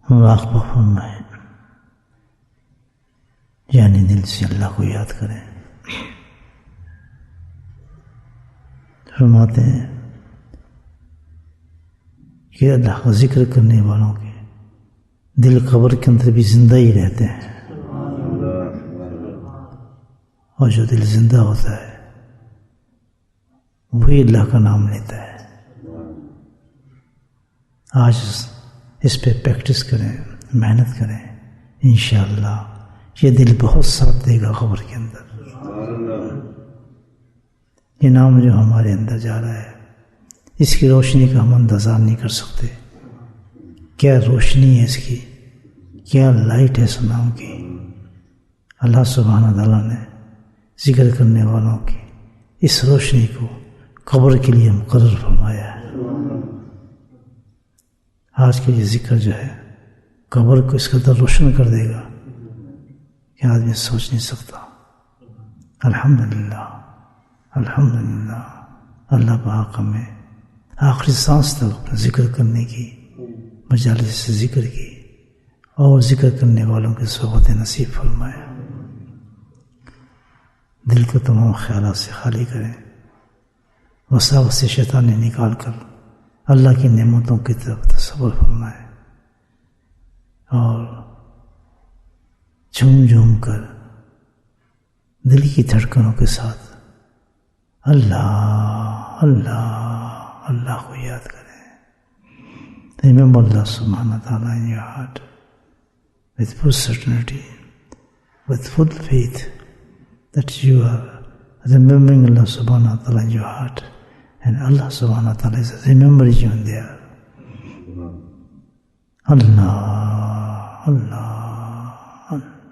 مراقبہ فرمائیں، یعنی دل سے اللہ کو یاد کریں۔ فرماتے ہیں کہ اللہ کا ذکر کرنے والوں کے دل قبر کے اندر بھی زندہ ہی رہتے ہیں، اور جو دل زندہ ہوتا ہے وہی اللہ کا نام لیتا ہے۔ آج اس پہ پریکٹس کریں، محنت کریں، انشاءاللہ یہ دل بہت ساتھ دے گا قبر کے اندر۔ یہ نام جو ہمارے اندر جا رہا ہے، اس کی روشنی کا ہم اندازہ نہیں کر سکتے۔ کیا روشنی ہے اس کی، کیا لائٹ ہے اس نام کی۔ اللہ سبحانہ تعالیٰ نے ذکر کرنے والوں کی اس روشنی کو قبر کے لیے مقرر فرمایا ہے۔ آج کا یہ ذکر جو ہے قبر کو اس قدر روشن کر دے گا کہ آدمی سوچ نہیں سکتا۔ الحمدللہ، الحمدللہ، اللہ پاک ہمیں آخری سانس تک ذکر کرنے کی، مجالس سے ذکر کی اور ذکر کرنے والوں کی صحبت نصیب فرمائے۔ دل کو تمام خیالات سے خالی کریں، وساوس شیطان نکال کر اللہ کی نعمتوں کی طرف تصور فرمائے، اور جھوم جھوم کر دل کی دھڑکنوں کے ساتھ اللہ اللہ اللہ کو یاد کریں۔ Remember Allah subhanahu wa ta'ala in your heart with full certainty, with full faith that you are remembering Allah subhanahu wa ta'ala in your heart, and Allah subhanahu wa ta'ala is remembering you in there. Allah, Allah, Allah.